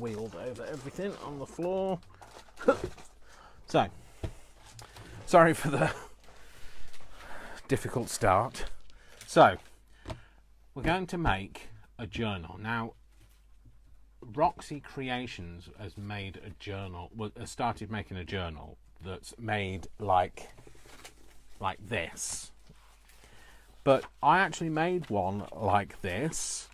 wheeled over everything on the floor. So, sorry for the difficult start. So, we're going to make a journal. Now, Roxy Creations has made a journal, has started making a journal that's made like this. But I actually made one like this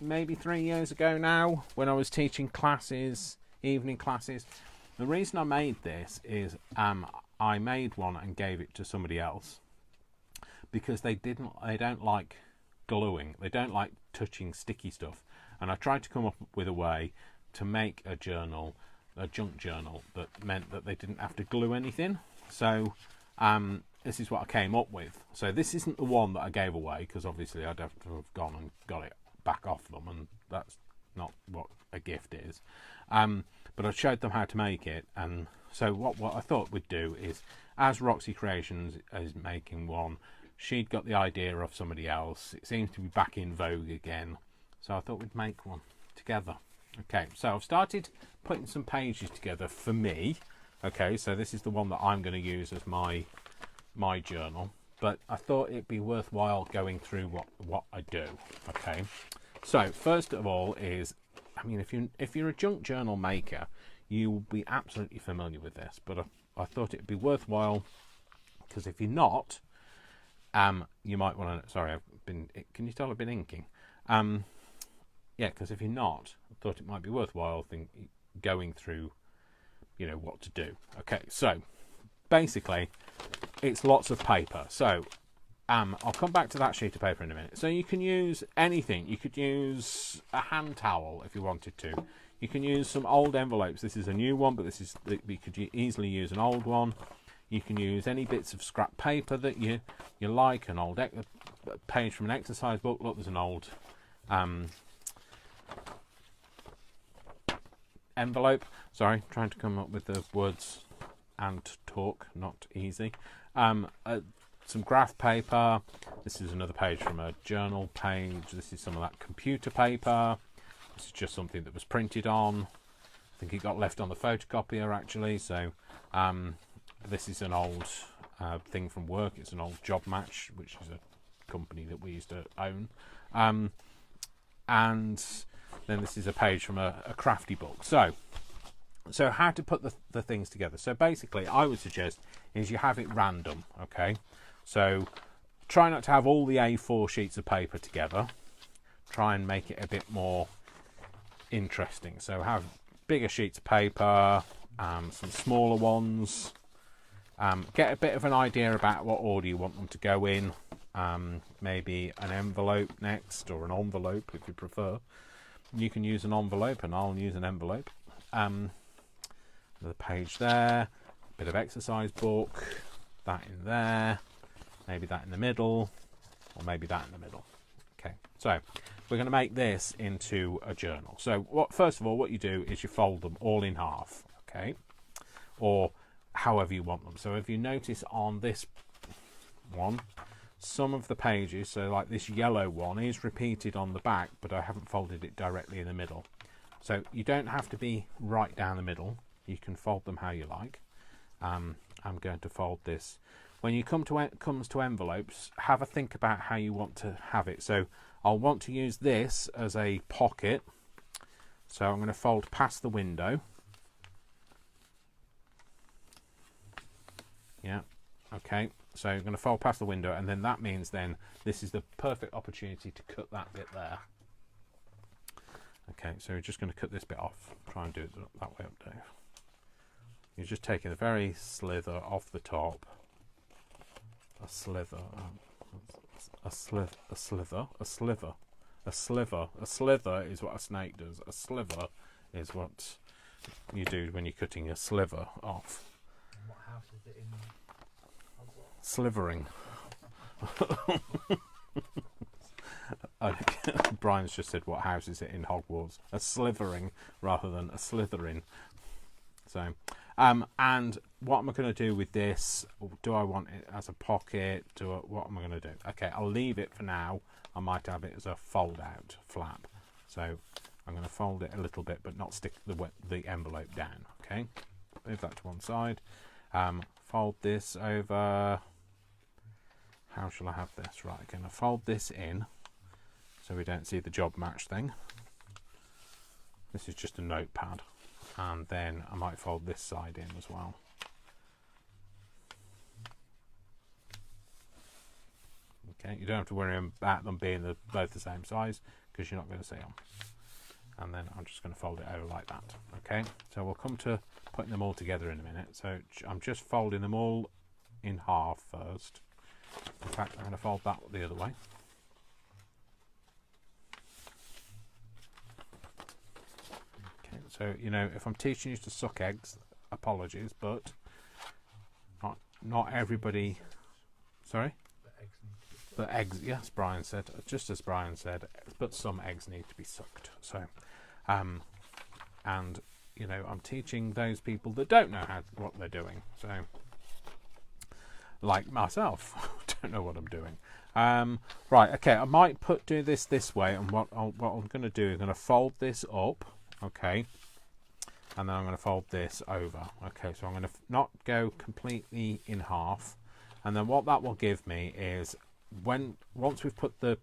maybe 3 years ago now, when I was teaching classes, evening classes. The reason I made this is I made one and gave it to somebody else because they don't like gluing, they don't like touching sticky stuff, and I tried to come up with a way to make a journal, a junk journal, that meant that they didn't have to glue anything. So this is what I came up with. So this isn't the one that I gave away, because obviously I'd have to have gone and got it back off them, and that's not what a gift is. But I showed them how to make it, and so what I thought we'd do is, as Roxy Creations is making one, she'd got the idea of somebody else. It seems to be back in vogue again, so I thought we'd make one together. Okay, so I've started putting some pages together for me. Okay, so this is the one that I'm going to use as my journal, but I thought it'd be worthwhile going through what I do. Okay, so first of all is, I mean, if you're a junk journal maker, you will be absolutely familiar with this, but I thought it'd be worthwhile, because if you're not, you might want to, sorry, can you tell I've been inking? Yeah, because if you're not, I thought it might be worthwhile going through, you know, what to do. Okay, so basically it's lots of paper. So I'll come back to that sheet of paper in a minute. So you can use anything. You could use a hand towel if you wanted to. You can use some old envelopes. This is a new one, but we could easily use an old one. You can use any bits of scrap paper that you like, an old page from an exercise book. Look, there's an old envelope. Sorry, trying to come up with the words and talk, not easy. Some graph paper. This is another page from a journal page. This is some of that computer paper. This is just something that was printed on. I think it got left on the photocopier actually. So this is an old thing from work. It's an old Job Match, which is a company that we used to own. And then this is a page from a crafty book. So how to put the things together. So basically, I would suggest is you have it random. Okay, so try not to have all the A4 sheets of paper together. Try and make it a bit more interesting. So have bigger sheets of paper, some smaller ones. Get a bit of an idea about what order you want them to go in. Maybe an envelope next, or an envelope if you prefer. You can use an envelope, and I'll use an envelope. The page there, bit of exercise book, that in there, maybe that in the middle, or maybe that in the middle. Okay, so we're going to make this into a journal. So first of all, what you do is you fold them all in half, okay, or however you want them. So if you notice on this one, some of the pages, so like this yellow one, is repeated on the back, but I haven't folded it directly in the middle. So you don't have to be right down the middle. You can fold them how you like. I'm going to fold this. When you comes to envelopes, have a think about how you want to have it. So I'll want to use this as a pocket. So I'm going to fold past the window. Yeah, okay. So I'm going to fold past the window, and then that means then this is the perfect opportunity to cut that bit there. Okay, so we're just going to cut this bit off. Try and do it that way up, Dave. You're just taking a very slither off the top. A slither. A slither is what a snake does. A sliver is what you do when you're cutting a sliver off. And what house is it in? Slivering. Brian's just said, what house is it in Hogwarts? A slivering rather than a slithering. So, and what am I going to do with this? Do I want it as a pocket? What am I going to do? Okay, I'll leave it for now. I might have it as a fold out flap. So I'm going to fold it a little bit, but not stick the envelope down. Okay, move that to one side. Fold this over. How shall I have this? Right, I'm going to fold this in so we don't see the job match thing. This is just a notepad, and then I might fold this side in as well. Okay, you don't have to worry about them being both the same size because you're not going to see them. And then I'm just going to fold it over like that. Okay, so we'll come to putting them all together in a minute. So I'm just folding them all in half first. In fact, I'm going to fold that the other way. Okay, so you know, if I'm teaching you to suck eggs, apologies, but not everybody. Sorry. The eggs, yes, Brian said, just as Brian said, but some eggs need to be sucked. So, and you know, I'm teaching those people that don't know what they're doing. So, like myself, don't know what I'm doing. Right, okay, I might do this way, and what I'm going to do is going to fold this up, okay, and then I'm going to fold this over. Okay, so I'm going to not go completely in half, and then what that will give me is, once we've put the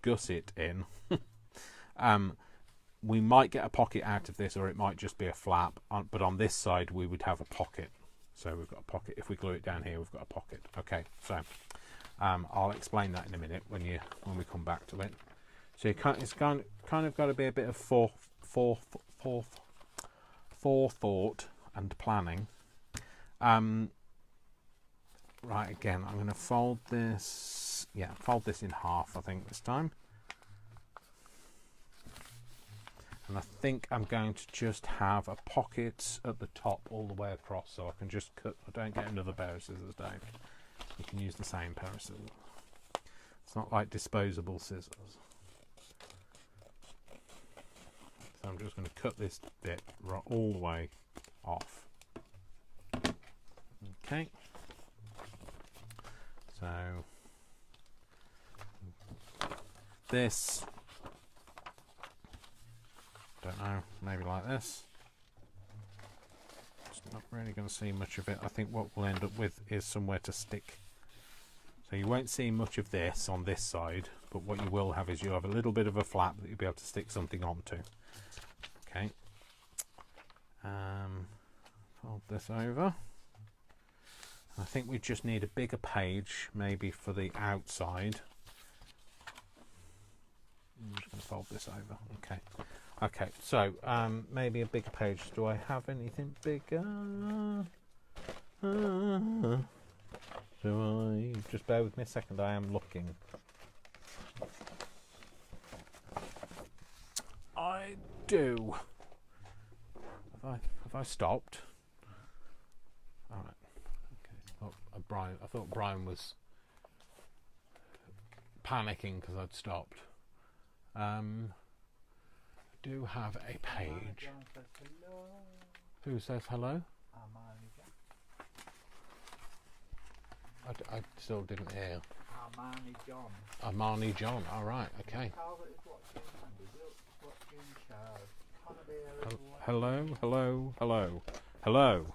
gusset in, we might get a pocket out of this, or it might just be a flap. But on this side, we would have a pocket. So we've got a pocket. If we glue it down here, we've got a pocket. Okay, so I'll explain that in a minute when we come back to it. So it's kind of got to be a bit of forethought and planning. Right, again, I'm going to fold this, fold this in half, I think, this time. And I think I'm going to just have a pocket at the top all the way across, so I can just cut. I don't get another pair of scissors, Dave. You can use the same pair of scissors. It's not like disposable scissors. So I'm just going to cut this bit all the way off. Okay. So this, don't know, maybe like this. It's not really going to see much of it. I think what we'll end up with is somewhere to stick. So you won't see much of this on this side, but what you will have is you'll have a little bit of a flap that you'll be able to stick something onto. Okay. Fold this over. I think we just need a bigger page, maybe for the outside. I'm just going to fold this over. Okay. Okay, so maybe a bigger page. Do I have anything bigger? Do I? Just bear with me a second. I am looking. I do. Have I stopped? All right. I thought Brian was panicking because I'd stopped. Do have a page. Who says hello? I still didn't hear. Armani John. Armani John. All right. Okay. Hello. Hello. Hello. Hello.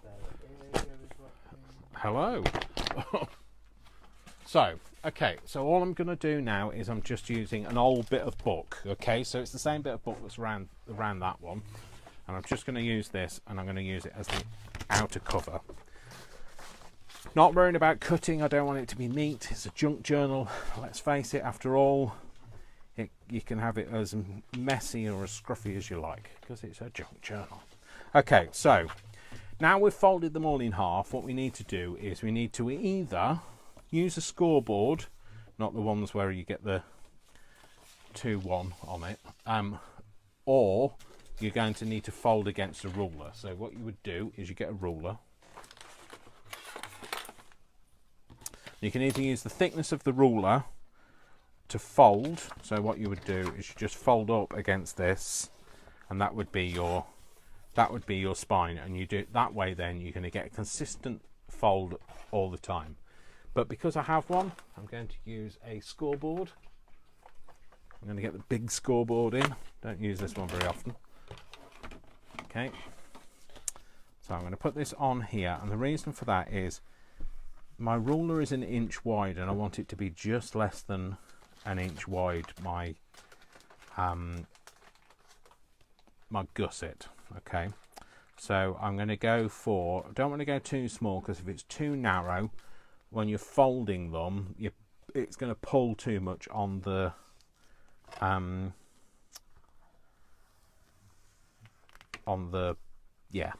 Hello. So, okay, so all I'm going to do now is I'm just using an old bit of book, okay? So it's the same bit of book that's around that one. And I'm just going to use this, and I'm going to use it as the outer cover. Not worrying about cutting, I don't want it to be neat. It's a junk journal, let's face it, after all. You can have it as messy or as scruffy as you like, because it's a junk journal. Okay, so now we've folded them all in half, what we need to do is we need to either use a scoreboard, not the ones where you get the 2-1 on it, or you're going to need to fold against a ruler. So what you would do is you get a ruler. You can either use the thickness of the ruler to fold, so what you would do is you just fold up against this, and that would be your spine, and you do it that way, then you're going to get a consistent fold all the time. But because I have one, I'm going to use a scoreboard. I'm going to get the big scoreboard in. Don't use this one very often. Okay. So I'm going to put this on here, and the reason for that is my ruler is 1 inch wide, and I want it to be just less than 1 inch wide, my my gusset. Okay, so I'm going to go for, I don't want to go too small, because if it's too narrow, when you're folding them, it's going to pull too much on the yeah.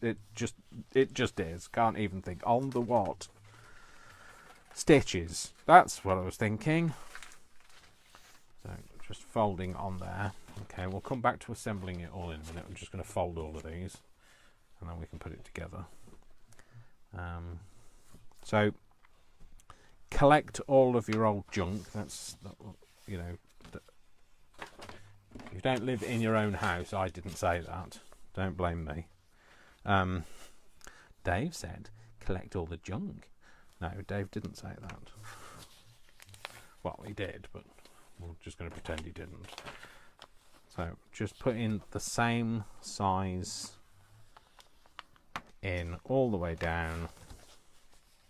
it just is. Can't even think. On the what? Stitches. That's what I was thinking. So just folding on there. Okay, we'll come back to assembling it all in a minute. I'm just going to fold all of these, and then we can put it together. So collect all of your old junk. That's, you know, if you don't live in your own house, I didn't say that. Don't blame me. Dave said, collect all the junk. No, Dave didn't say that. Well, he did, but we're just going to pretend he didn't. So just put in the same size in all the way down.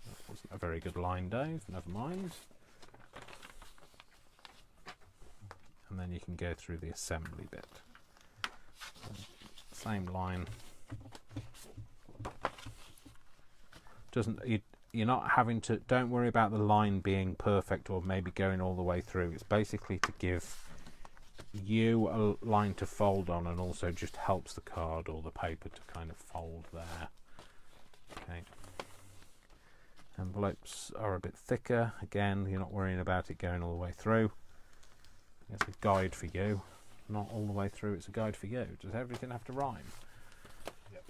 That wasn't a very good line, Dave. Never mind. And then you can go through the assembly bit. So, same line. You're not having to, don't worry about the line being perfect or maybe going all the way through. It's basically to give you a line to fold on, and also just helps the card or the paper to kind of fold there. Okay. Envelopes are a bit thicker. Again, you're not worrying about it going all the way through. It's a guide for you. Not all the way through, it's a guide for you. Does everything have to rhyme? Yep.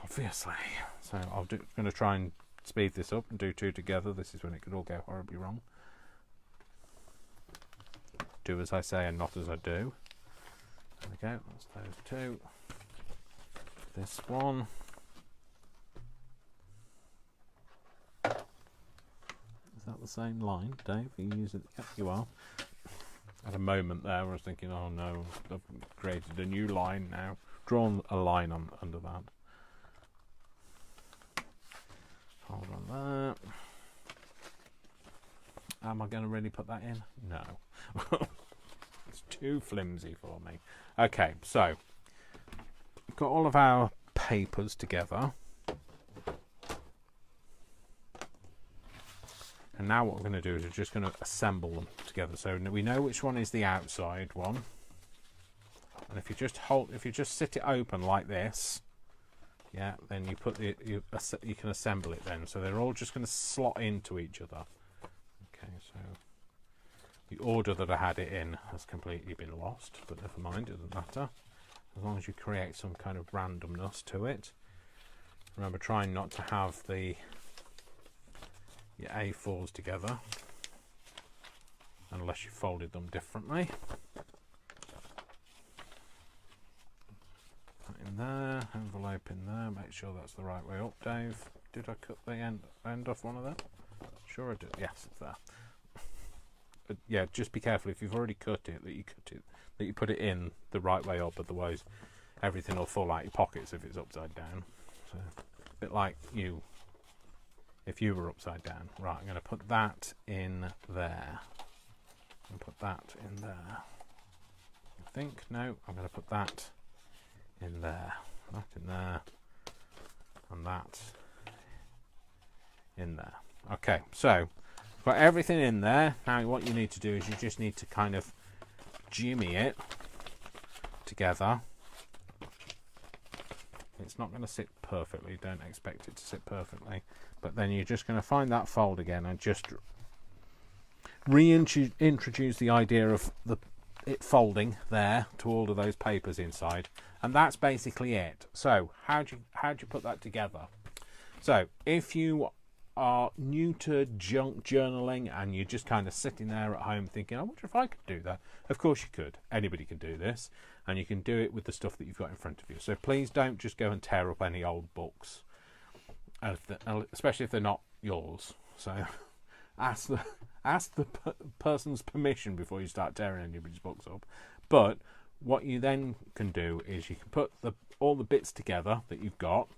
Obviously. So I'm going to try and speed this up and do two together. This is when it could all go horribly wrong. Do as I say and not as I do. There we go, that's those two. This one. Is that the same line, Dave? Are you using it? Yep, you are. I had a moment there where I was thinking, oh no, I've created a new line now. Drawn a line under that. Hold on there. Am I going to really put that in? No. It's too flimsy for me. Okay, so we've got all of our papers together. And now what we're going to do is we're just going to assemble them together. So we know which one is the outside one. And if you just sit it open like this, yeah, then you put you can assemble it then. So they're all just going to slot into each other. Okay, so the order that I had it in has completely been lost, but never mind, it doesn't matter. As long as you create some kind of randomness to it. Remember, trying not to have your A4s together unless you folded them differently. Put in there, envelope in there, make sure that's the right way up, Dave. Did I cut the end off one of them? Sure I did. Yes, it's there. But yeah, just be careful if you've already cut it, that you put it in the right way up, otherwise everything will fall out your pockets if it's upside down. So a bit like you if you were upside down. Right, I'm going to put that in there. And put that in there. I think, no, I'm going to put that in there. That in there. And that in there. Okay, so got everything in there. Now what you need to do is you just need to kind of jimmy it together. It's not going to sit perfectly, don't expect it to sit perfectly, but then you're just going to find that fold again and just reintroduce the idea of it folding there to all of those papers inside, and that's basically it. So how do you put that together? So if you are new to junk journaling and you're just kind of sitting there at home thinking, I wonder if I could do that, of course you could. Anybody can do this, and you can do it with the stuff that you've got in front of you. So please don't just go and tear up any old books, especially if they're not yours. So ask the person's permission before you start tearing anybody's books up. But what you then can do is you can put all the bits together that you've got,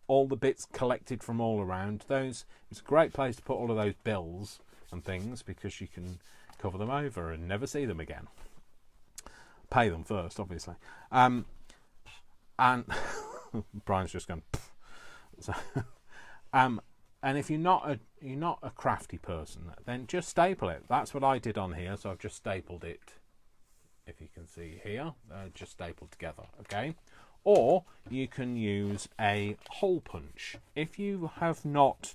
all the bits collected from all around. It's a great place to put all of those bills and things, because you can cover them over and never see them again. Pay them first, obviously. And Brian's just gone. So, and if you're not a crafty person, then just staple it. That's what I did on here. So I've just stapled it. If you can see here, just stapled together. Okay. Or you can use a hole punch. If you have not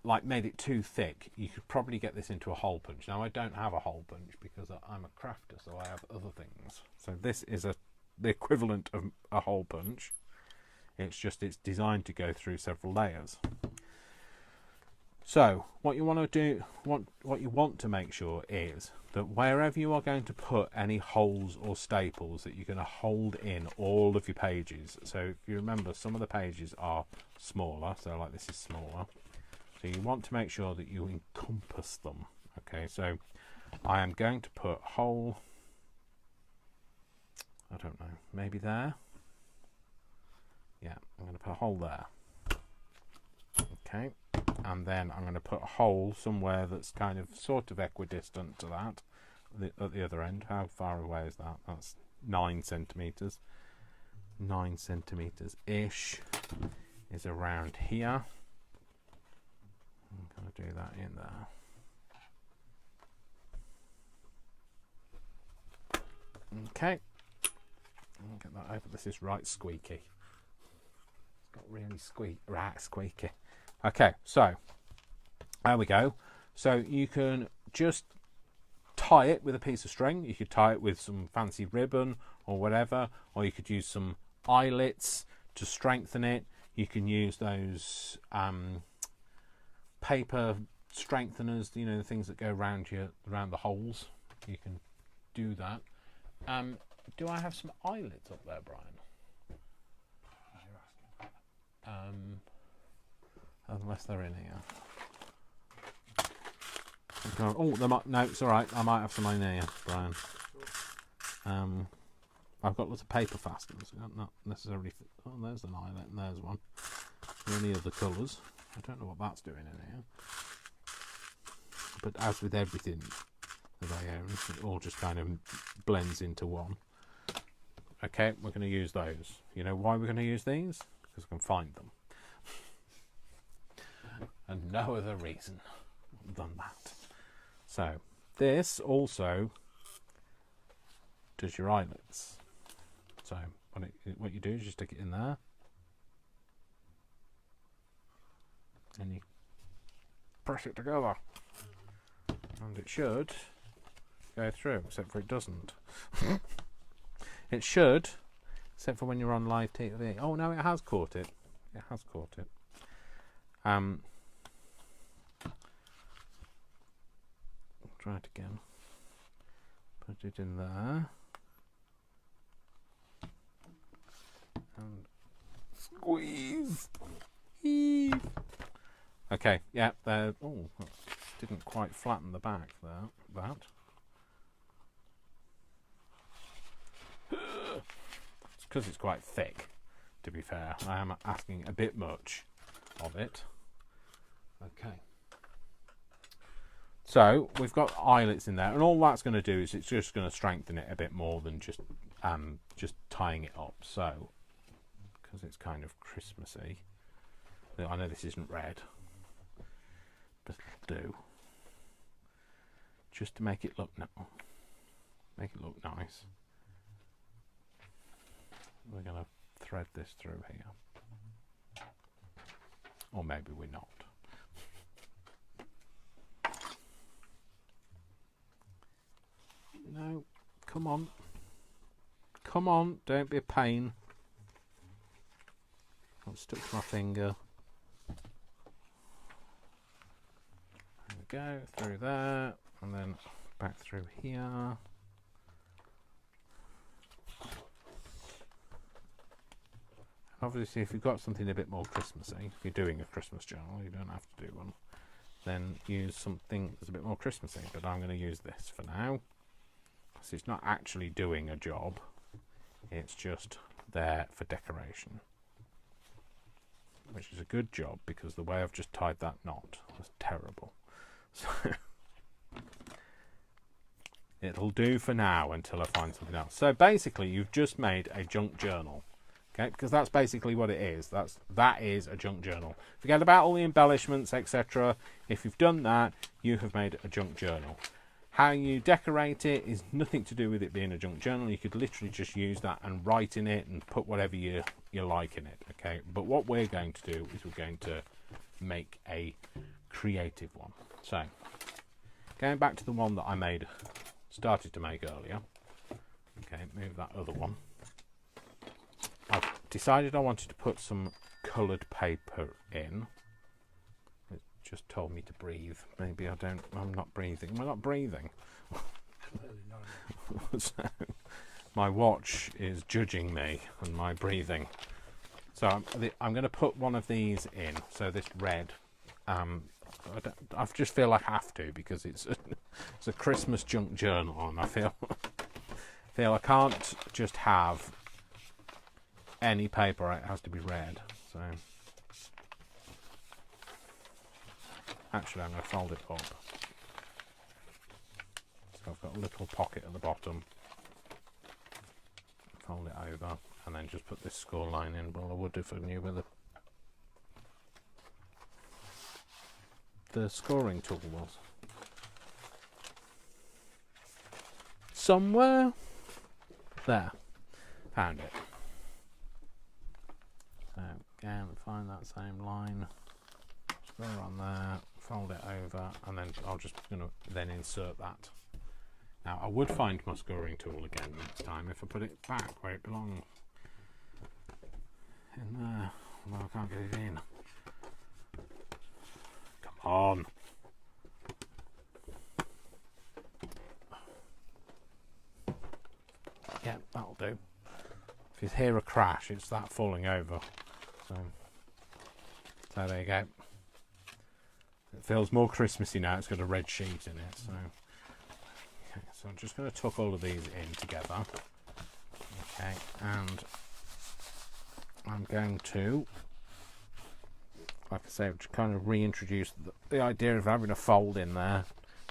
like made it too thick, you could probably get this into a hole punch. Now I don't have a hole punch because I'm a crafter, so I have other things. So this is the equivalent of a hole punch. It's designed to go through several layers. So what you want to do, what you want to make sure is that wherever you are going to put any holes or staples, that you're going to hold in all of your pages. So if you remember, some of the pages are smaller, so like this is smaller. So you want to make sure that you encompass them. Okay, so I am going to put hole, I don't know, maybe there. Yeah, I'm going to put a hole there. Okay, and then I'm going to put a hole somewhere that's kind of sort of equidistant to that at the other end. How far away is that? That's 9 centimeters. 9 centimeters ish is around here. I'm going to do that in there. Okay, I'll get that over. This is right squeaky. It's got really squeaky. Okay, so there we go. So you can just tie it with a piece of string. You could tie it with some fancy ribbon or whatever, or you could use some eyelets to strengthen it. You can use those paper strengtheners, you know, the things that go around the holes. You can do that. Do I have some eyelets up there, Brian? Unless they're in here. Oh, no, it's all right. I might have some in here, Brian. I've got lots of paper fasteners. Not necessarily. Oh, there's an eyelet, and there's one. Any other colours? I don't know what that's doing in here. But as with everything that I own, it all just kind of blends into one. Okay, we're going to use those. You know why we're going to use these? Because I can find them. And no other reason than that. So this also does your eyelets. So what you do is you stick it in there, and you press it together, and it should go through, except for it doesn't. It should, except for when you're on live TV. Oh no, it has caught it. It has caught it. Try it again. Put it in there. And squeeze. Heave. Okay, yeah, there. Oh, that didn't quite flatten the back there. That. It's because it's quite thick, to be fair. I am asking a bit much of it. Okay. So we've got eyelets in there, and all that's going to do is it's just going to strengthen it a bit more than just tying it up. So, because it's kind of Christmassy, I know this isn't red, but it'll do. Just to make it look nice. We're going to thread this through here, or maybe we're not. No, come on. Come on, don't be a pain. I'm stuck to my finger. There we go, through there, and then back through here. Obviously, if you've got something a bit more Christmassy, if you're doing a Christmas journal, you don't have to do one, then use something that's a bit more Christmassy. But I'm going to use this for now, because it's not actually doing a job. It's just there for decoration, which is a good job, because the way I've just tied that knot was terrible. So it'll do for now until I find something else. So basically, you've just made a junk journal, okay? Because that's basically what it is. That is a junk journal. Forget about all the embellishments, etc. If you've done that, you have made a junk journal. How you decorate it is nothing to do with it being a junk journal. You could literally just use that and write in it and put whatever you like in it, okay? But what we're going to do is we're going to make a creative one. So, going back to the one that I started to make earlier. Okay, move that other one. I've decided I wanted to put some coloured paper in. It just told me to breathe. Maybe I'm not breathing. Am I not breathing? So, my watch is judging me and my breathing. So I'm going to put one of these in. So this red. I just feel I have to, because it's a Christmas junk journal, and I feel I can't just have any paper. It has to be red. So actually, I'm going to fold it up. So I've got a little pocket at the bottom. Fold it over, and then just put this score line in. Well, I would if I knew where the scoring tool was. Somewhere there. Found it. So again, find that same line, score on there, fold it over, and then I'm just going to then insert that. Now I would find my scoring tool again next time if I put it back where it belongs. In there. Well, I can't get it in. On. Yeah, that'll do. If you hear a crash, it's that falling over. So there you go. It feels more Christmassy now. It's got a red sheet in it. So, okay, so I'm just going to tuck all of these in together. Okay, and I'm going to, like I say, kind of reintroduce the idea of having a fold in there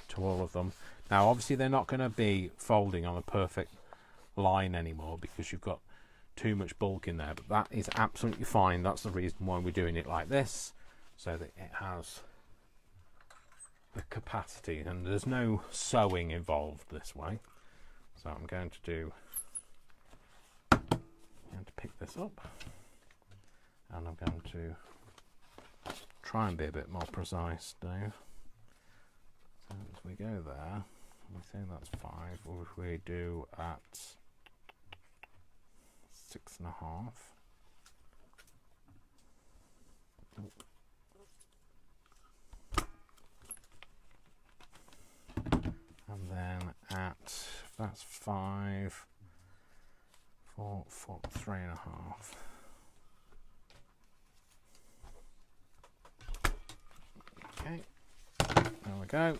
to all of them. Now, obviously, they're not going to be folding on a perfect line anymore because you've got too much bulk in there, but that is absolutely fine. That's the reason why we're doing it like this, so that it has the capacity, and there's no sewing involved this way. So I'm going to pick this up, and I'm going to try and be a bit more precise, Dave. So as we go there, we think that's 5. Or if we do at 6.5, and then at, that's 5, 4, 3.5. Okay, there we go.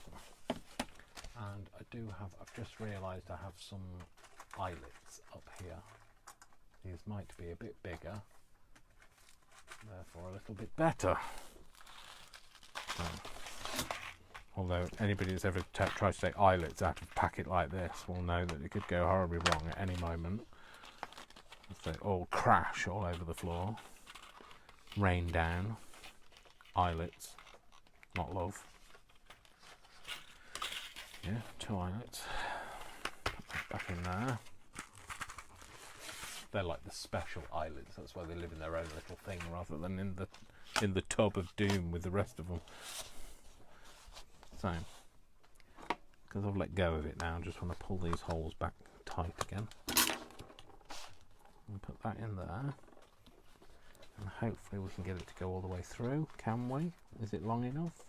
And I've just realised I have some eyelets up here. These might be a bit bigger, therefore a little bit better. Although anybody that's ever tried to take eyelets out of a packet like this will know that it could go horribly wrong at any moment. They all crash all over the floor, rain down, eyelets, not love. Yeah, 2 eyelets. Put that back in there. They're like the special eyelets. That's why they live in their own little thing rather than in the tub of doom with the rest of them. So, because I've let go of it now, I just want to pull these holes back tight again. And put that in there. And hopefully we can get it to go all the way through. Can we? Is it long enough?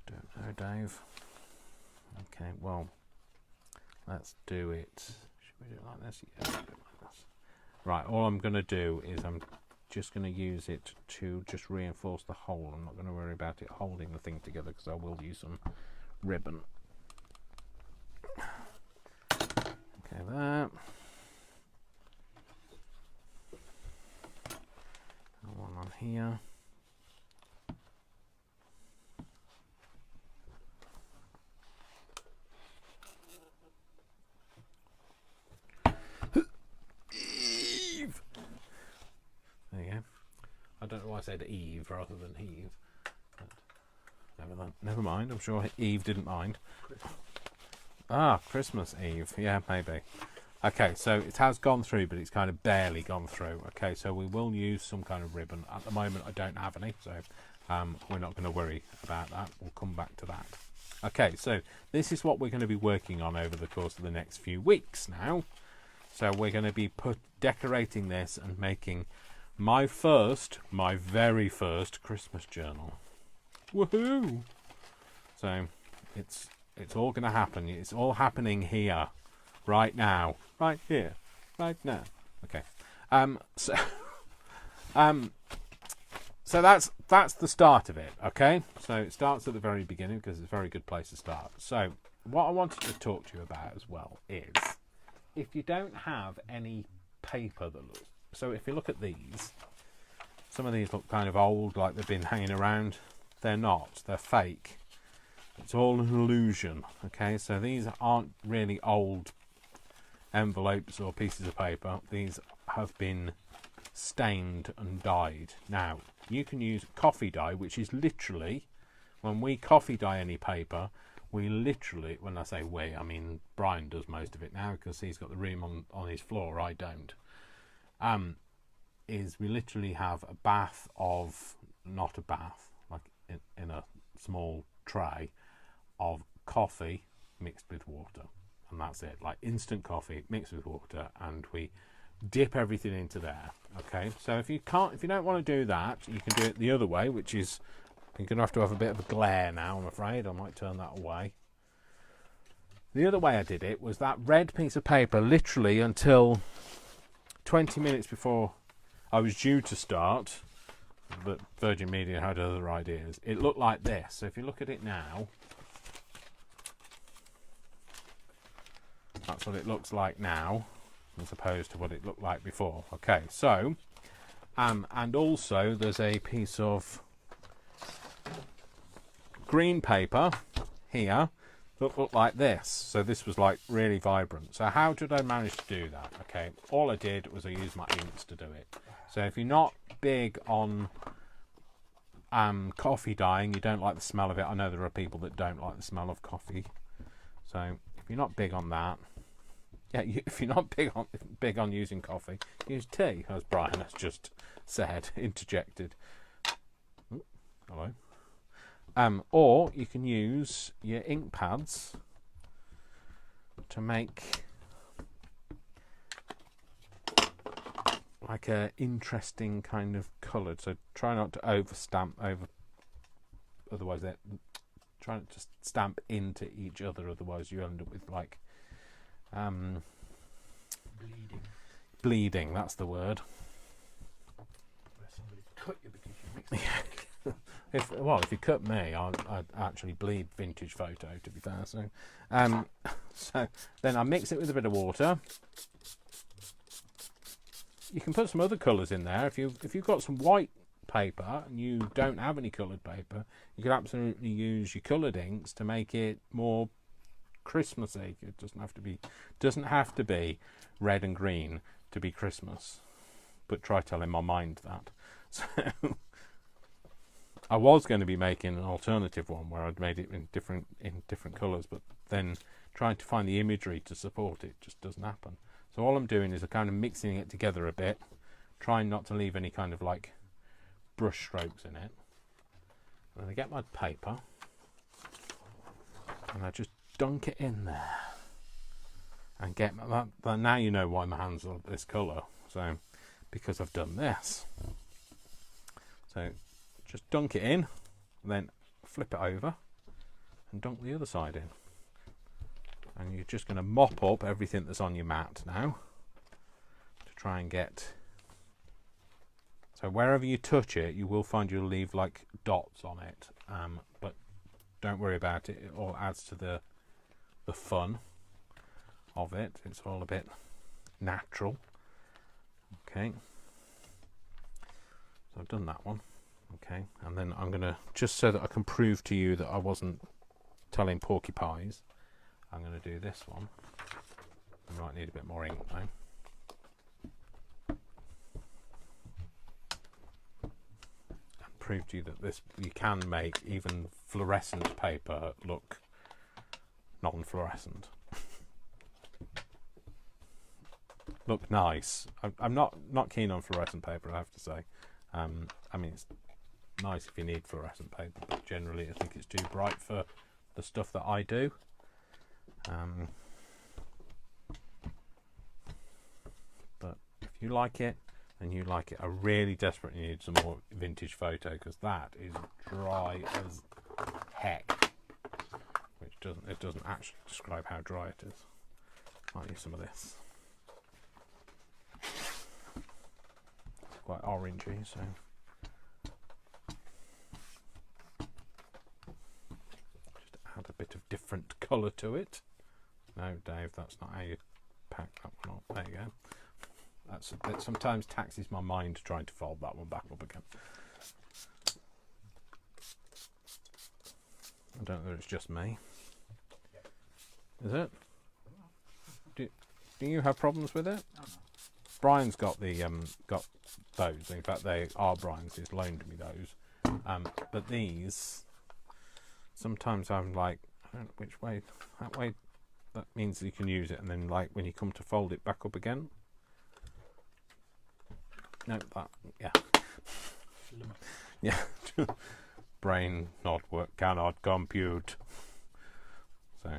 Don't know, Dave. Okay, well, let's do it. Should we do it like this? Yeah, do it like this. Right, all I'm going to do is I'm just going to use it to just reinforce the hole. I'm not going to worry about it holding the thing together because I will use some ribbon. Okay, there. One on here. Eve. There you go. I don't know why I said Eve rather than heave. But never mind. I'm sure Eve didn't mind. Christmas Eve. Yeah, maybe. Okay, so it has gone through, but it's kind of barely gone through. Okay, so we will use some kind of ribbon. At the moment, I don't have any, so we're not going to worry about that. We'll come back to that. Okay, so this is what we're going to be working on over the course of the next few weeks now. So we're going to be decorating this and making my very first Christmas journal. Woohoo! So it's all going to happen. It's all happening here, right now, right here, right now. Okay. So that's the start of it. Okay. So it starts at the very beginning because it's a very good place to start. So what I wanted to talk to you about as well is if you don't have any paper that looks. So if you look at these, some of these look kind of old, like they've been hanging around. They're not. They're fake. It's all an illusion. Okay, so these aren't really old envelopes or pieces of paper. These have been stained and dyed. Now, you can use coffee dye, which is literally, when we coffee dye any paper, we literally, when I say we, I mean Brian does most of it now because he's got the room on his floor, I don't. Is we literally have a bath of, not a bath, like in a small tray of coffee mixed with water, and that's it, like instant coffee mixed with water, and we dip everything into there. Okay, so if you don't want to do that, you can do it the other way, which is you're going to have a bit of a glare now, I'm afraid. I might turn that away. The other way I did it was that red piece of paper, literally until 20 minutes before I was due to start, but Virgin Media had other ideas. It looked like this. So if you look at it now, that's what it looks like now, as opposed to what it looked like before. Okay, so, and also there's a piece of green paper here that looked like this. So this was like really vibrant. So how did I manage to do that? Okay, all I did was I used my inks to do it. So if you're not big on coffee dyeing, you don't like the smell of it. I know there are people that don't like the smell of coffee. So if you're not big on that, yeah, if you're not big on using coffee, use tea, as Brian has just said, interjected. Ooh, hello. Or you can use your ink pads to make like a interesting kind of coloured. So try not to otherwise try not to stamp into each other, otherwise you end up with like bleeding, that's the word. Cut you because you if you cut me, I'd actually bleed vintage photo, to be fair. So so then I mix it with a bit of water. You can put some other colours in there. If you've got some white paper and you don't have any coloured paper, you can absolutely use your coloured inks to make it more Christmassy. It doesn't have to be red and green to be Christmas. But try telling my mind that. So I was going to be making an alternative one where I'd made it in different colours, but then trying to find the imagery to support it just doesn't happen. So all I'm doing is I'm kind of mixing it together a bit, trying not to leave any kind of like brush strokes in it. And then I get my paper and I just dunk it in there and get that. Now you know why my hands are this colour. So because I've done this. So just dunk it in, and then flip it over and dunk the other side in. And you're just going to mop up everything that's on your mat now to try and get... So wherever you touch it, you will find you'll leave like dots on it. But don't worry about it. It all adds to the fun of it. It's all a bit natural. Okay. So I've done that one. Okay. And then I'm going to, just so that I can prove to you that I wasn't telling porcupines, I'm going to do this one. I might need a bit more ink though. Prove to you that this, you can make even fluorescent paper look non-fluorescent. Look nice. I'm not keen on fluorescent paper, I have to say. I mean, it's nice if you need fluorescent paper, but generally I think it's too bright for the stuff that I do. But if you like it, and you like it, I really desperately need some more vintage photo, because that is dry as heck. Which doesn't actually describe how dry it is. Might use some of this. It's quite orangey, so just add a bit of different colour to it. No, Dave, that's not how you pack that one up. There you go. That sometimes taxes my mind trying to fold that one back up again. I don't know if it's just me. Is it? Do you have problems with it? No. Brian's got the got those. In fact, they are Brian's. He's loaned me those. But these, sometimes I'm like, I don't know which way. That way, that means you can use it, and then like when you come to fold it back up again. No, that, yeah. Yeah. Brain not work, cannot compute. So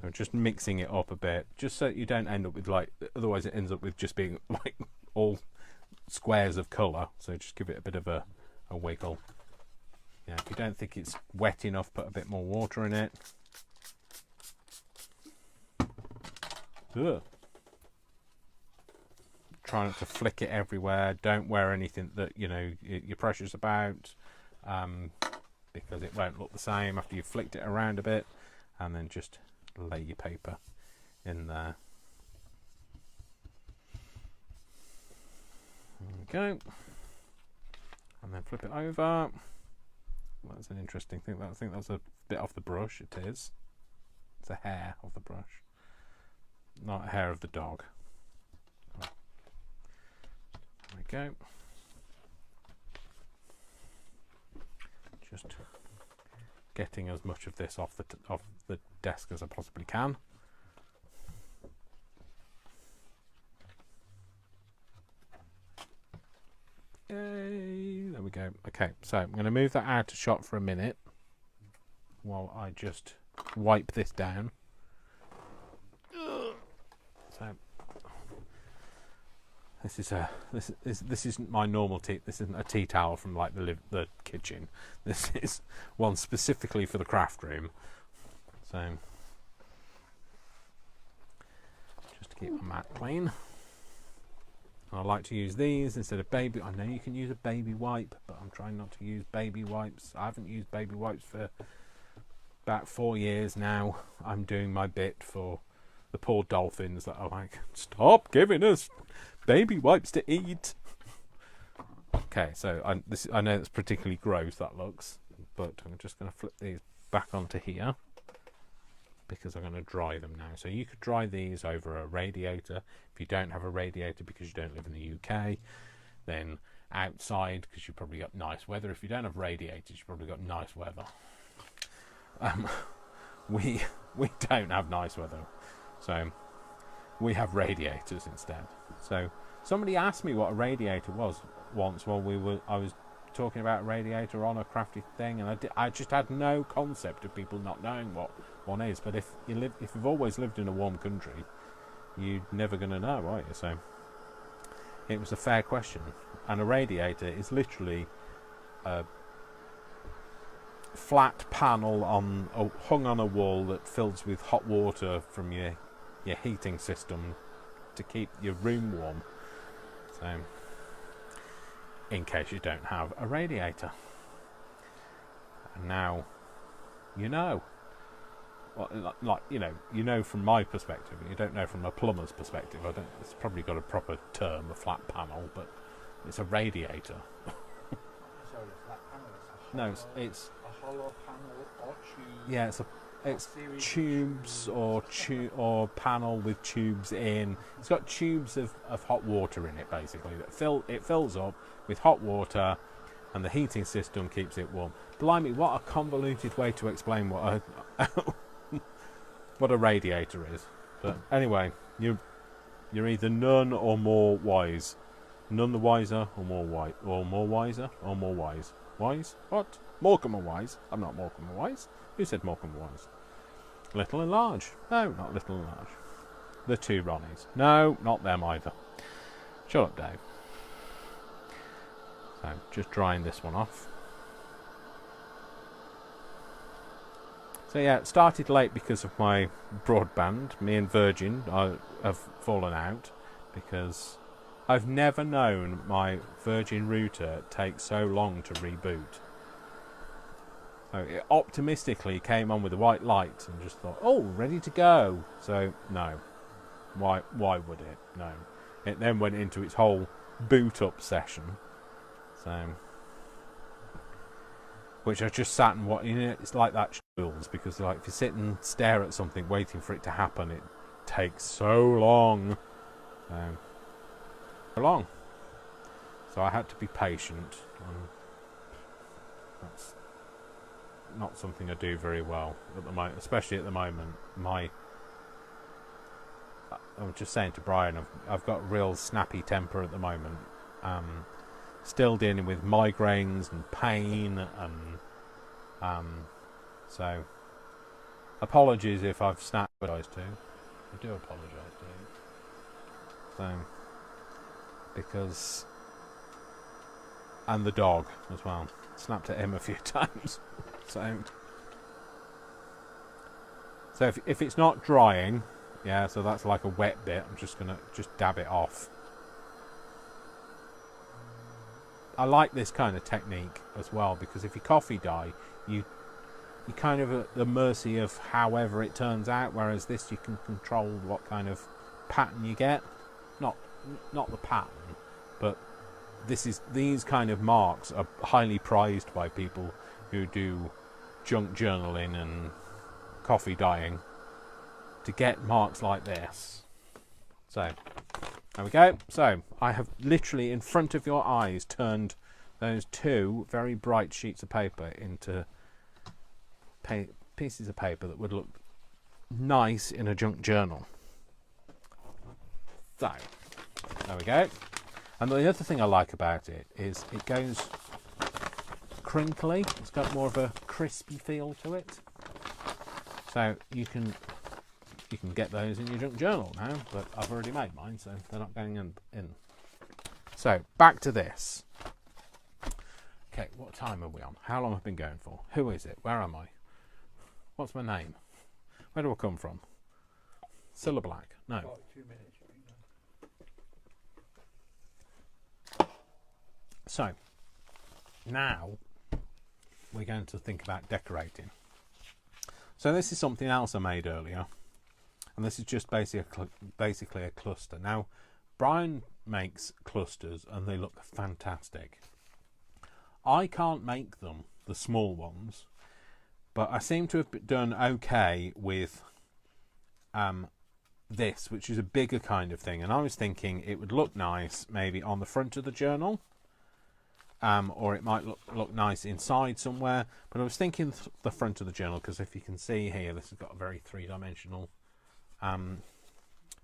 I'm just mixing it up a bit, just so you don't end up with like, otherwise it ends up with just being like all squares of colour. So just give it a bit of a wiggle. Yeah, if you don't think it's wet enough, put a bit more water in it. Ugh. Try not to flick it everywhere. Don't wear anything that you're precious about, because it won't look the same after you've flicked it around a bit. And then just lay your paper in there. There we go. And then flip it over. That's an interesting thing. I think that's a bit off the brush. It is. It's a hair of the brush, not a hair of the dog. There we go. Just getting as much of this off the desk as I possibly can. Yay! There we go. Okay, so I'm going to move that out of shot for a minute while I just wipe this down. So this isn't my normal tea. This isn't a tea towel from like the kitchen. This is one specifically for the craft room. So just to keep my mat clean. I like to use these instead of baby. I know you can use a baby wipe, but I'm trying not to use baby wipes. I haven't used baby wipes for about 4 years now. I'm doing my bit for the poor dolphins that are like, stop giving us baby wipes to eat. Okay, so I know it's particularly gross, that looks, but I'm just going to flip these back onto here because I'm going to dry them now. So you could dry these over a radiator. If you don't have a radiator because you don't live in the UK, then outside because you've probably got nice weather. If you don't have radiators, you've probably got nice weather. We don't have nice weather, so we have radiators instead. So somebody asked me what a radiator was once while I was talking about a radiator on a crafty thing, and I just had no concept of people not knowing what one is. But if you've always lived in a warm country, you're never going to know, are you? So it was a fair question. And a radiator is literally a flat panel hung on a wall that fills with hot water from your your heating system to keep your room warm. So, in case you don't have a radiator. And now, you know. Well, like, you know from my perspective, you don't know from a plumber's perspective. It's probably got a proper term, a flat panel, but it's a radiator. Sorry, a flat panel. No, it's a hollow panel or tube. Yeah, it's tubes or panel with tubes in. It's got tubes of hot water in it, basically. It fills up with hot water, and the heating system keeps it warm. Blimey, what a convoluted way to explain what a radiator is. But anyway, you're either none or more wise. None the wiser, or more wise, or more wiser, or more wise. Wise? What? Morecambe and Wise? I'm not Morecambe and Wise. Who said Morecambe and Wise? Little and Large. No, not Little and Large. The two Ronnies. No, not them either. Shut up, Dave. So, just drying this one off. So yeah, it started late because of my broadband. Me and Virgin have fallen out because I've never known my Virgin router take so long to reboot. So it optimistically came on with a white light and just thought, oh, ready to go. So no, why would it? No. It then went into its whole boot up session. So, which I just sat and watched. It's like that because like if you sit and stare at something waiting for it to happen, it takes so long. So I had to be patient, and that's not something I do very well at the moment, especially at the moment. I'm just saying to Brian, I've got real snappy temper at the moment. Still dealing with migraines and pain, and so apologies if I've snapped. I do apologise to you. So because, and the dog as well, snapped at him a few times. So if it's not drying, yeah, so that's like a wet bit, I'm just gonna dab it off. I like this kind of technique as well, because if you coffee dye, you're kind of at the mercy of however it turns out, whereas this you can control what kind of pattern you get. Not the pattern, but these kind of marks are highly prized by people who do junk journaling and coffee dyeing, to get marks like this. So there we go. So I have literally in front of your eyes turned those two very bright sheets of paper into pieces of paper that would look nice in a junk journal. So there we go. And the other thing I like about it is it goes crinkly. It's got more of a crispy feel to it. So you can get those in your junk journal now, but I've already made mine, so they're not going in. So back to this. Okay, what time are we on? How long have I been going for? Who is it? Where am I? What's my name? Where do I come from? Cilla Black? No. About 2 minutes. So now we're going to think about decorating. So this is something else I made earlier, and this is just basically a cluster. Now Brian makes clusters and they look fantastic. I can't make them, the small ones, but I seem to have done okay with this, which is a bigger kind of thing, and I was thinking it would look nice maybe on the front of the journal, or it might look nice inside somewhere, but I was thinking the front of the journal, because if you can see here, this has got a very three-dimensional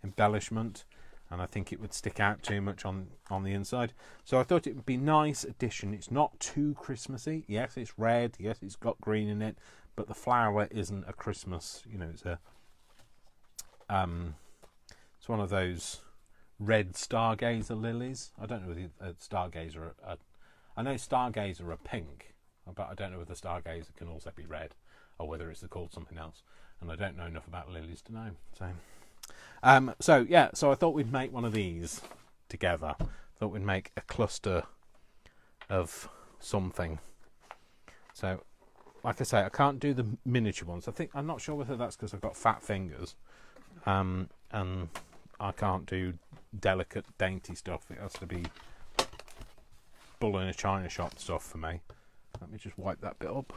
embellishment, and I think it would stick out too much on the inside. So I thought it would be a nice addition. It's not too Christmassy. Yes, it's red. Yes, it's got green in it, but the flower isn't a Christmas. It's it's one of those red stargazer lilies. I don't know whether a stargazer I know stargazer are pink, but I don't know whether stargazer can also be red, or whether it's called something else. And I don't know enough about lilies to know. So So yeah, so I thought we'd make one of these together. Thought we'd make a cluster of something. So, like I say, I can't do the miniature ones. I'm not sure whether that's because I've got fat fingers, and I can't do delicate, dainty stuff. It has to be bull in a china shop stuff for me. Let me just wipe that bit up.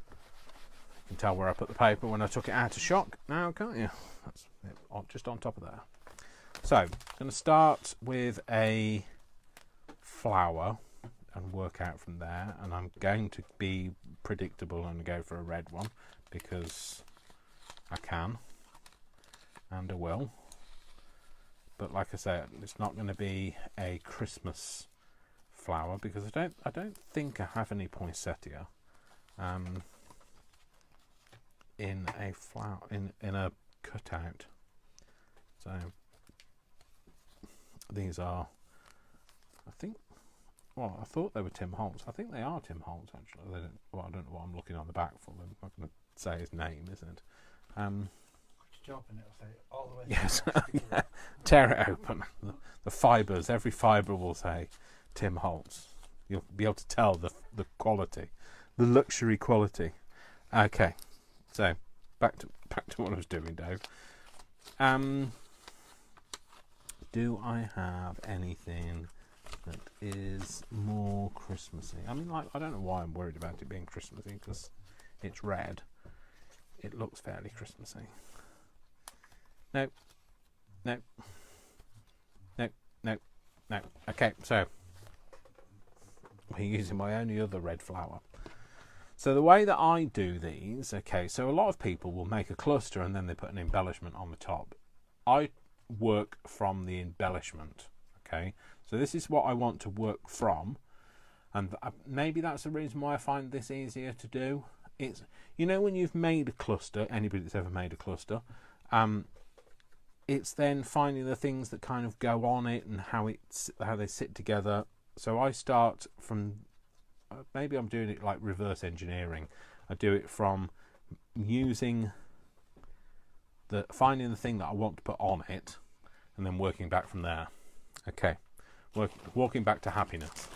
You can tell where I put the paper when I took it out of shock now, can't you? That's it, just on top of there. So, I'm going to start with a flower and work out from there, and I'm going to be predictable and go for a red one because I can and I will. But like I say, it's not going to be a Christmas flower because I don't think I have any poinsettia in a flower in a cutout. So these are, I think, well, I thought they were Tim Holtz. I think they are Tim Holtz actually. I don't know what I'm looking on the back for. I'm not going to say his name, is it? Job and it'll say all the way. Yes, yeah. Tear it open. The fibres, every fibre will say Tim Holtz. You'll be able to tell the quality, the luxury quality. Okay, so back to what I was doing, Dave. Do I have anything that is more Christmassy? I mean, like, I don't know why I'm worried about it being Christmassy because it's red. It looks fairly Christmassy. No. Okay, so we're using my only other red flower. So the way that I do these, okay, so a lot of people will make a cluster and then they put an embellishment on the top. I work from the embellishment, okay? So this is what I want to work from, and maybe that's the reason why I find this easier to do. It's, you know, when you've made a cluster, anybody that's ever made a cluster, it's then finding the things that kind of go on it and how they sit together. So I start from, maybe I'm doing it like reverse engineering. I do it from finding the thing that I want to put on it, and then working back from there. Okay, walking back to happiness.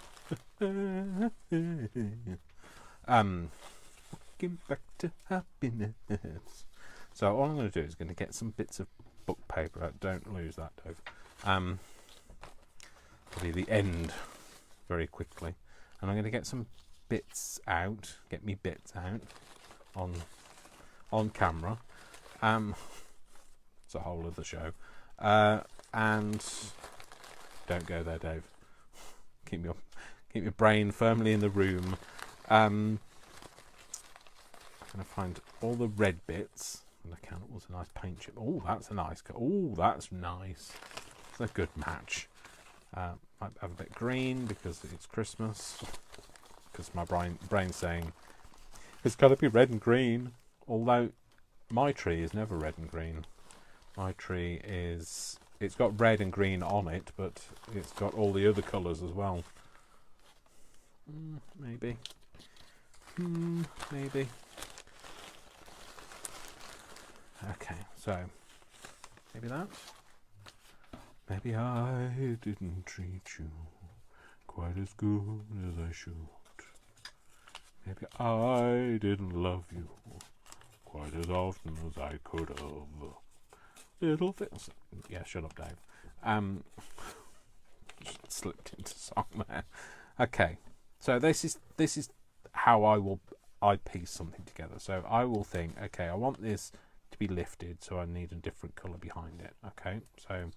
Walking back to happiness. So all I'm going to do is going to get some bits of book paper out. Don't lose that, Dave. Probably the end very quickly. And I'm going to get some bits out. Get me bits out on camera. It's a whole other show. And don't go there, Dave. Keep your brain firmly in the room. I'm going to find all the red bits. And the can was a nice paint chip. Oh, that's a nice. Oh, that's nice. It's a good match. Might have a bit green because it's Christmas. Because my brain's saying it's got to be red and green. Although my tree is never red and green. My tree it's got red and green on it, but it's got all the other colours as well. Maybe. Maybe. Okay, so maybe that. Maybe I didn't treat you quite as good as I should. Maybe I didn't love you quite as often as I could have. Little things. Yeah, shut up, Dave. Slipped into song there. Okay, so this is how I piece something together. So I will think, okay, I want this to be lifted, so I need a different colour behind it. Okay, so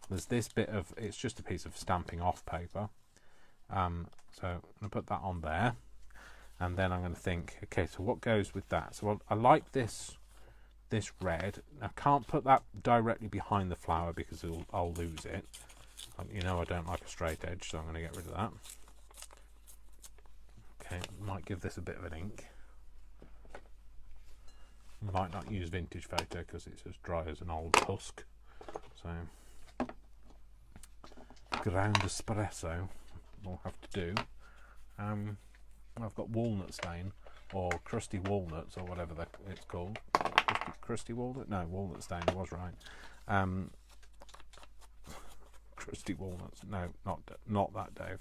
there's this bit of, it's just a piece of stamping off paper. So I'm going to put that on there, and then I'm going to think, okay, so what goes with that? So I like this red. I can't put that directly behind the flower because I'll lose it. You know I don't like a straight edge, so I'm going to get rid of that. Okay, might give this a bit of an ink. Might not use vintage photo because it's as dry as an old husk. So ground espresso will have to do. I've got walnut stain. or crusty walnuts, or whatever it's called. Crusty walnut? No, walnut stain was right. Crusty walnuts. No, not that, Dave.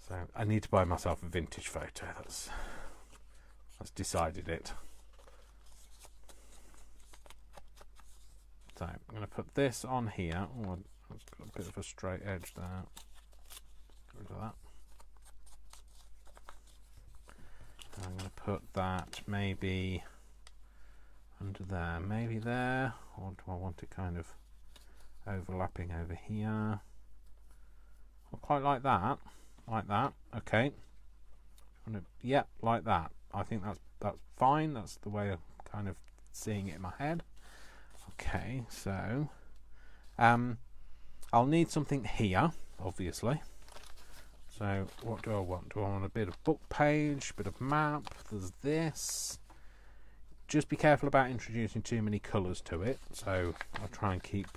So I need to buy myself a vintage photo. That's decided it. So I'm going to put this on here. Oh, it's got a bit of a straight edge there. Get rid of that. And I'm going to put that maybe under there, maybe there, or do I want it kind of overlapping over here? Not quite like that. Okay. Yeah, like that. I think that's fine. That's the way I'm kind of seeing it in my head. Okay, so I'll need something here, obviously. So what do I want? Do I want a bit of book page, a bit of map? There's this. Just be careful about introducing too many colours to it. So I'll try and keep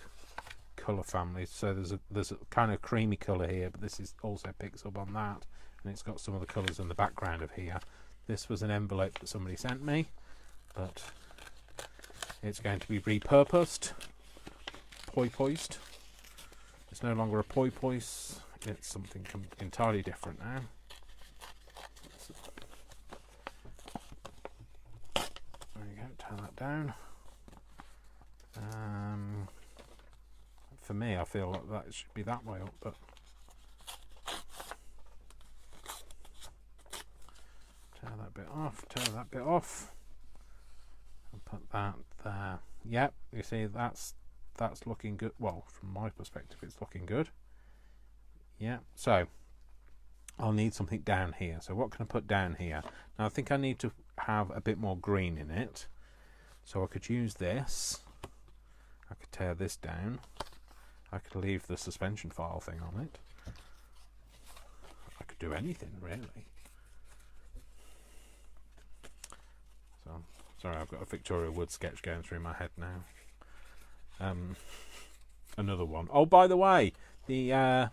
colour families. So there's a kind of creamy colour here, but this is also picks up on that, and it's got some of the colours in the background of here. This was an envelope that somebody sent me, but it's going to be repurposed, poised. It's no longer a poise. It's something entirely different now. There you go. Turn that down. For me, I feel like that should be that way up, but turn that bit off, and put that there. Yep, you see that's looking good. Well, from my perspective, it's looking good. Yeah, so I'll need something down here. So what can I put down here? Now I think I need to have a bit more green in it. So I could use this. I could tear this down. I could leave the suspension file thing on it. I could do anything really. So sorry, I've got a Victoria Wood sketch going through my head now. Another one. Oh, by the way, the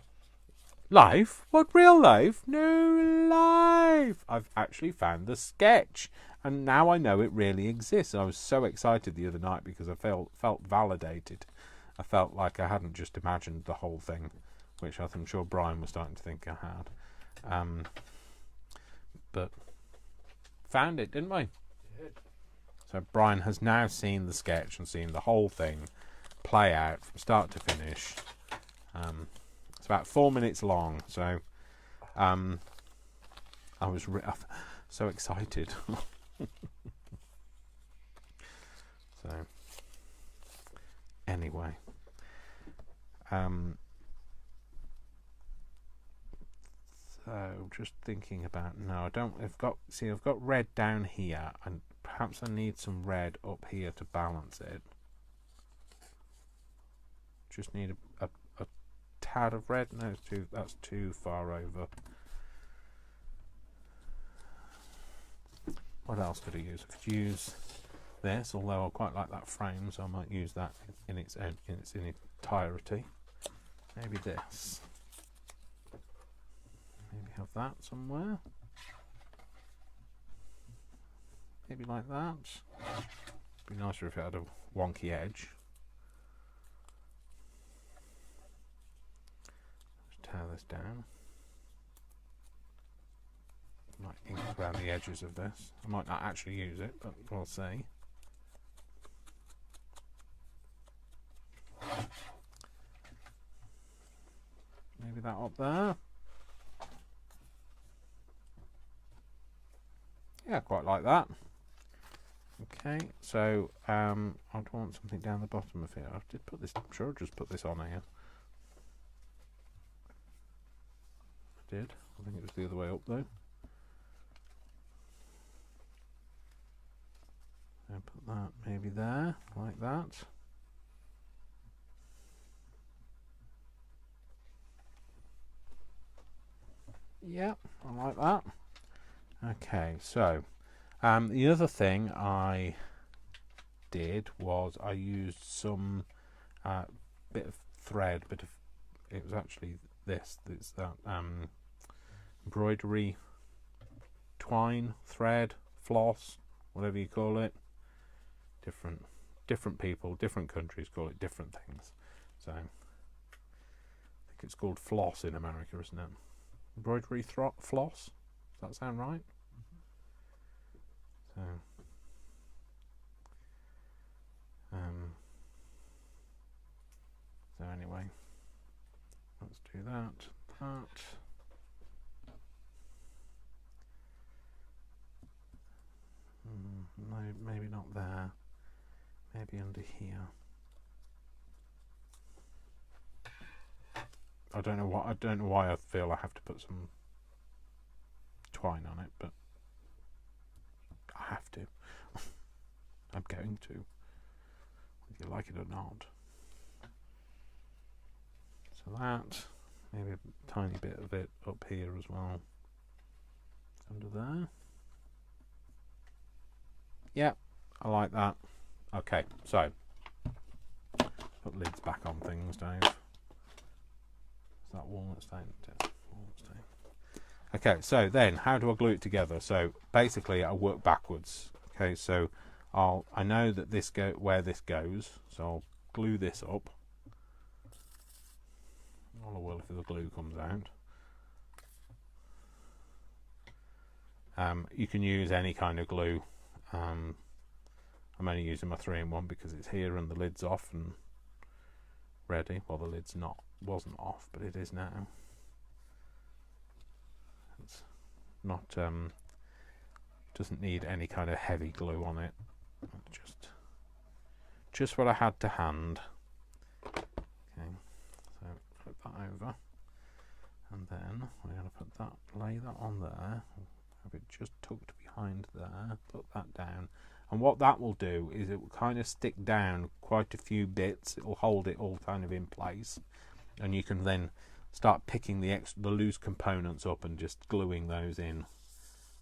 life? What, real life? No life! I've actually found the sketch, and now I know it really exists. I was so excited the other night because I felt validated. I felt like I hadn't just imagined the whole thing, which I'm sure Brian was starting to think I had. But found it, didn't we? So Brian has now seen the sketch and seen the whole thing play out from start to finish. It's about 4 minutes long, so I was so excited. So anyway, so just thinking about, no, I don't. I've got red down here, and perhaps I need some red up here to balance it. Just need a tad of red. No, that's too far over. What else could I use? I could use this, although I quite like that frame, so I might use that in its entirety. Maybe this. Maybe have that somewhere. Maybe like that. Be nicer if it had a wonky edge. Just tear this down. Might ink around the edges of this. I might not actually use it, but we'll see. Maybe that up there. Yeah, quite like that. Okay, so I'd want something down the bottom of here. I did put this. I'm sure I just put this on here. I did. I think it was the other way up though. And put that maybe there, like that. Yeah, I like that. Okay, so the other thing I did was I used some bit of thread, it was actually this. It's that embroidery twine, thread, floss, whatever you call it. Different people, different countries call it different things. So I think it's called floss in America, isn't it? Embroidery floss. Does that sound right? So so anyway, let's do that. No, maybe not there. Maybe under here. I don't know why I feel I have to put some twine on it, but I have to. I'm going to, whether you like it or not. So that, maybe a tiny bit of it up here as well. Under there. Yeah, I like that. Okay, so put lids back on things, Dave. Is that walnut stain? Walnut stain. Okay, so then how do I glue it together? So basically I work backwards. Okay, so I know that where this goes, so I'll glue this up. All I will if the glue comes out. You can use any kind of glue. I'm only using my 3-in-1 because it's here and the lid's off and ready. Well, the lid's wasn't off, but it is now. It's not doesn't need any kind of heavy glue on it. Just what I had to hand. Okay, so flip that over, and then we're going to lay that on there. Have it just tucked behind there. Put that down. And what that will do is it will kind of stick down quite a few bits. It will hold it all kind of in place, and you can then start picking the loose components up and just gluing those in.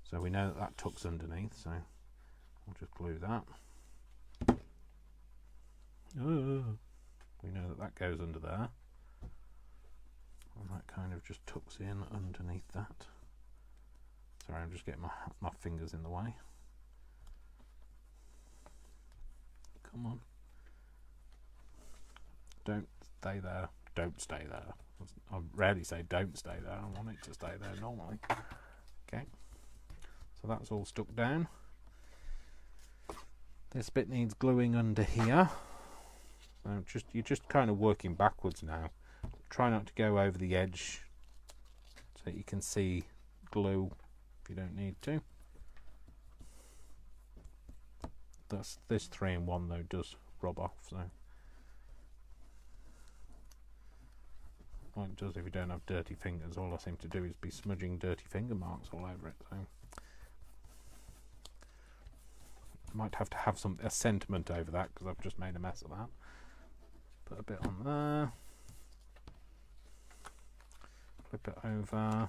So we know that tucks underneath, so we'll just glue that. We know that goes under there, and that kind of just tucks in underneath that. Sorry, I'm just getting my fingers in the way. Come on. Don't stay there. Don't stay there. I rarely say don't stay there. I want it to stay there normally. Okay. So that's all stuck down. This bit needs gluing under here. So you're just kind of working backwards now. Try not to go over the edge so you can see glue if you don't need to. This 3-in-1 though does rub off, so well, it does if you don't have dirty fingers. All I seem to do is be smudging dirty finger marks all over it, so I might have to have a sentiment over that because I've just made a mess of that. Put a bit on there, flip it over,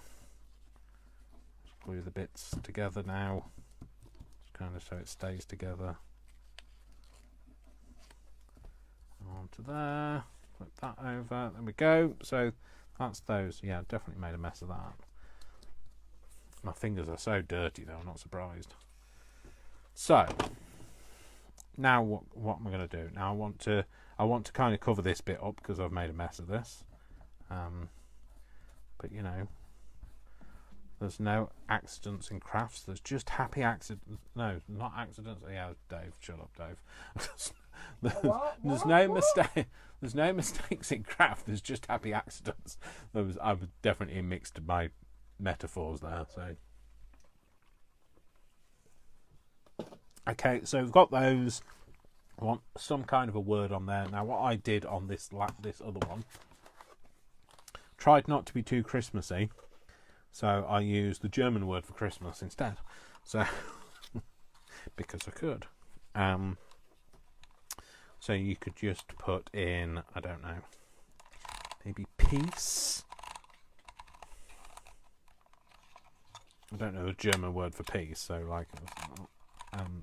just glue the bits together now, just kind of so it stays together. Onto there, flip that over, there we go. So that's those. Yeah, definitely made a mess of that. My fingers are so dirty though, I'm not surprised. So now what am I going to do? Now I want to kind of cover this bit up because I've made a mess of this. But you know, there's no accidents in crafts. There's just happy accidents. No, not accidents. Yeah, Dave, shut up, Dave. There's no mistake. There's no mistakes in craft. There's just happy accidents. I've definitely mixed my metaphors there. So, okay, so we've got those. I want some kind of a word on there. Now, what I did on this other one, tried not to be too Christmassy, so I used the German word for Christmas instead. So, because I could. So you could just put in, I don't know, maybe peace. I don't know the German word for peace, so like,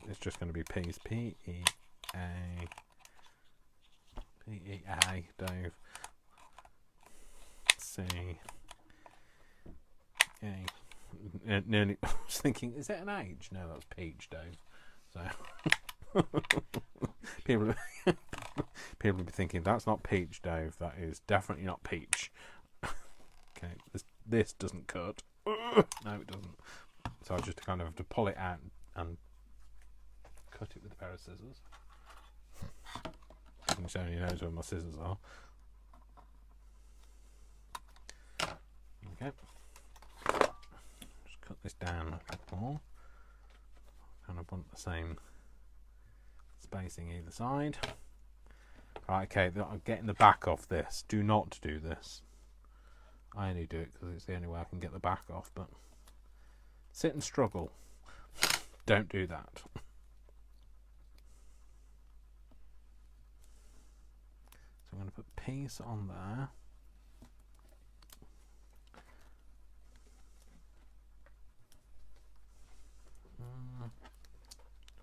it's just going to be peace. P-E-A. P-E-A, Dave. C. A. nearly. I was thinking, is it an H? No, that's peach, Dave. So people will be thinking that's not peach, Dave. That is definitely not peach. Okay, this doesn't cut. No, it doesn't. So I just kind of have to pull it out and cut it with a pair of scissors. Which only knows where my scissors are. Okay. Just cut this down a bit more. Kind of want the same spacing either side. Right, okay, I'm getting the back off this. Do not do this. I only do it because it's the only way I can get the back off, but sit and struggle. Don't do that. So I'm going to put peace on there.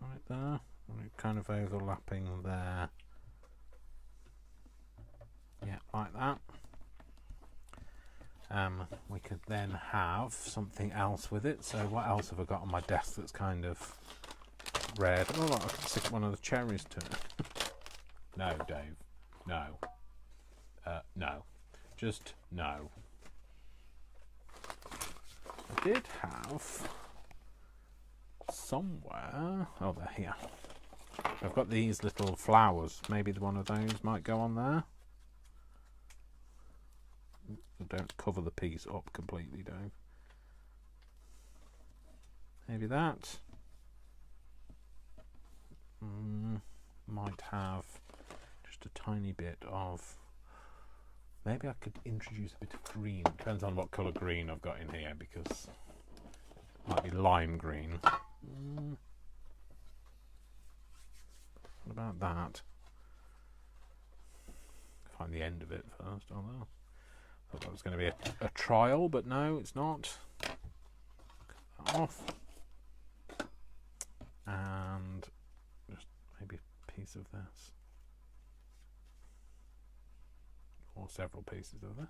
Right there. And kind of overlapping there. Yeah, like that. We could then have something else with it. So what else have I got on my desk that's kind of red? Oh, I could stick one of the cherries to it. No, Dave. No. No. Just no. I did have somewhere. Oh, they're here. I've got these little flowers. Maybe one of those might go on there. Don't cover the piece up completely, Dave. Maybe that. Might have just a tiny bit of. Maybe I could introduce a bit of green. Depends on what colour green I've got in here, because it might be lime green. What about that? Find the end of it first, although. Thought that was going to be a trial, but no, it's not. Cut that off. And just maybe a piece of this. Or several pieces of this.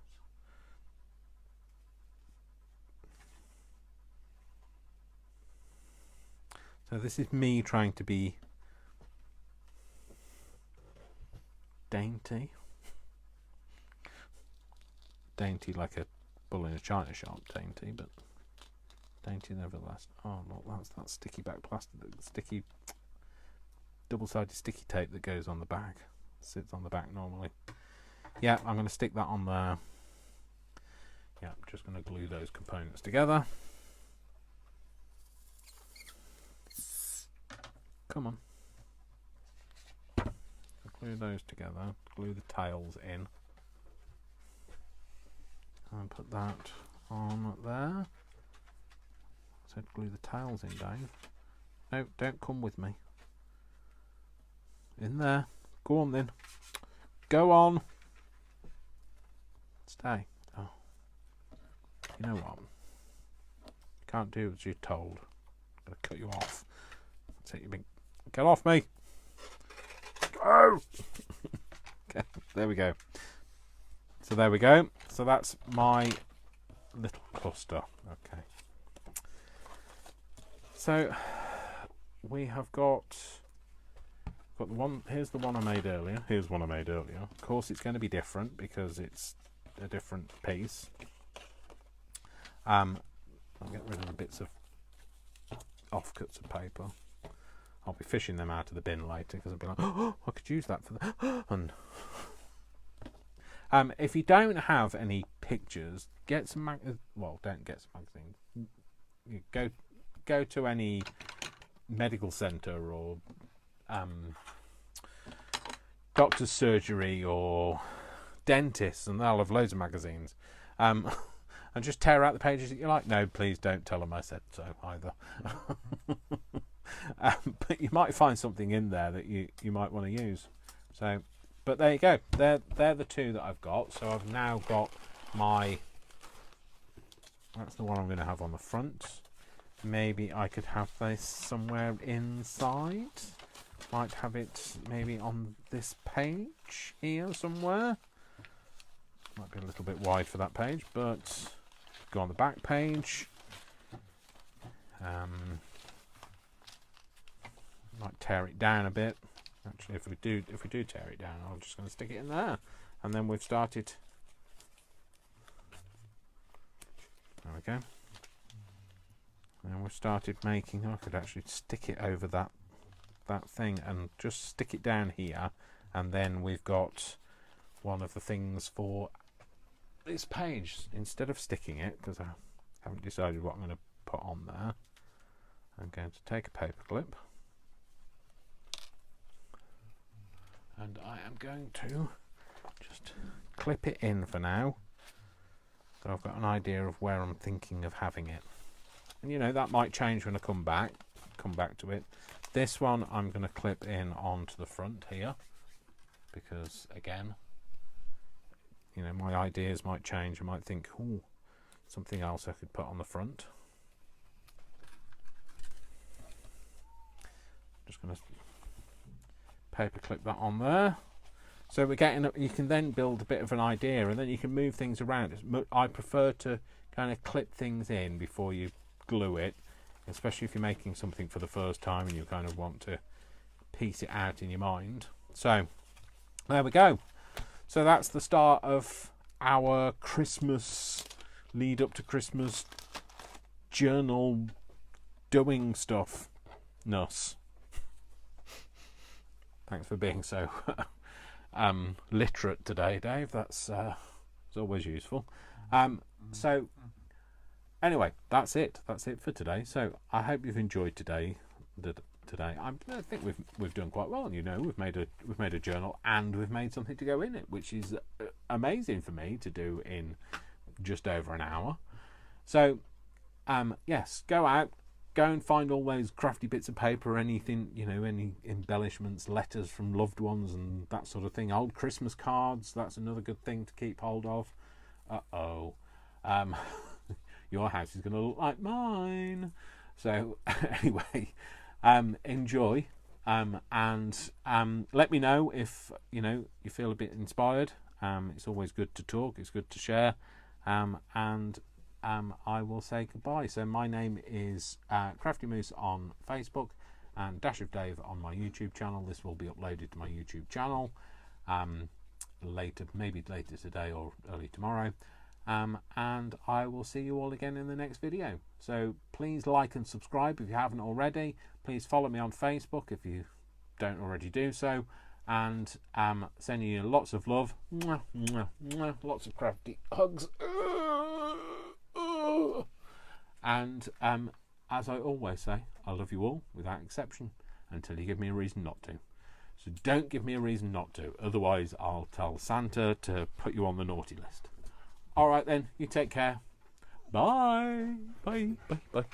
So this is me trying to be dainty. Dainty like a bull in a china shop, dainty, but dainty nevertheless. Oh, look, that's that sticky back plastic, sticky, double-sided sticky tape that goes on the back, sits on the back normally. Yeah, I'm going to stick that on there. Yeah, I'm just going to glue those components together. Come on. Glue those together, glue the tails in. And put that on there. I said glue the tails in, Dave. No, don't come with me. In there. Go on then. Go on. Stay. Oh. You know what? Can't do as you're told. I'm going to cut you off. That's it, you big. Get off me. Go! Okay, there we go. So there we go. So that's my little cluster. Okay. So we have got the one. Here's the one I made earlier. Here's one I made earlier. Of course, it's going to be different because it's a different piece. I'll get rid of the bits of offcuts of paper. I'll be fishing them out of the bin later because I'll be like, oh, I could use that for that. And if you don't have any pictures, get some don't get some magazines. You go to any medical centre or doctor's surgery or dentist, and they'll have loads of magazines. And just tear out the pages that you like. No, please don't tell them I said so either. But you might find something in there that you might want to use. So, but there you go. They're the two that I've got. So I've now got my. That's the one I'm going to have on the front. Maybe I could have this somewhere inside. Might have it maybe on this page here somewhere. Might be a little bit wide for that page, but go on the back page. tear it down a bit. Actually, if we do tear it down, I'm just going to stick it in there, and then we've started. There we go. And we've started making. I could actually stick it over that thing and just stick it down here, and then we've got one of the things for this page. Instead of sticking it, because I haven't decided what I'm going to put on there, I'm going to take a paper clip and I am going to just clip it in for now, so I've got an idea of where I'm thinking of having it. And you know, that might change when I come back to it. This one I'm going to clip in onto the front here, because again, you know, my ideas might change. I might think, ooh, something else I could put on the front. Just going to paper clip that on there. So we're getting, you can then build a bit of an idea, and then you can move things around. I prefer to kind of clip things in before you glue it, especially if you're making something for the first time and you kind of want to piece it out in your mind. So there we go. So that's the start of our Christmas, lead up to Christmas journal doing stuff. Nuss. Thanks for being so literate today, Dave. That's it's always useful. So anyway, that's it. That's it for today. So I hope you've enjoyed today. I think we've done quite well. You know, we've made a journal and we've made something to go in it, which is amazing for me to do in just over an hour. So yes, go out, go and find all those crafty bits of paper, anything, you know, any embellishments, letters from loved ones and that sort of thing. Old Christmas cards, that's another good thing to keep hold of. Your house is going to look like mine. So anyway, enjoy, and let me know if you feel a bit inspired. It's always good to talk. It's good to share. And I will say goodbye. So my name is Crafty Moose on Facebook and Dash of Dave on my YouTube channel. This will be uploaded to my YouTube channel maybe later today or early tomorrow. And I will see you all again in the next video. So please like and subscribe if you haven't already. Please follow me on Facebook if you don't already do so. And sending you lots of love. Mwah, mwah, mwah. Lots of crafty hugs. And as I always say, I love you all without exception until you give me a reason not to. So don't give me a reason not to. Otherwise, I'll tell Santa to put you on the naughty list. All right then, you take care. Bye. Bye. Bye. Bye.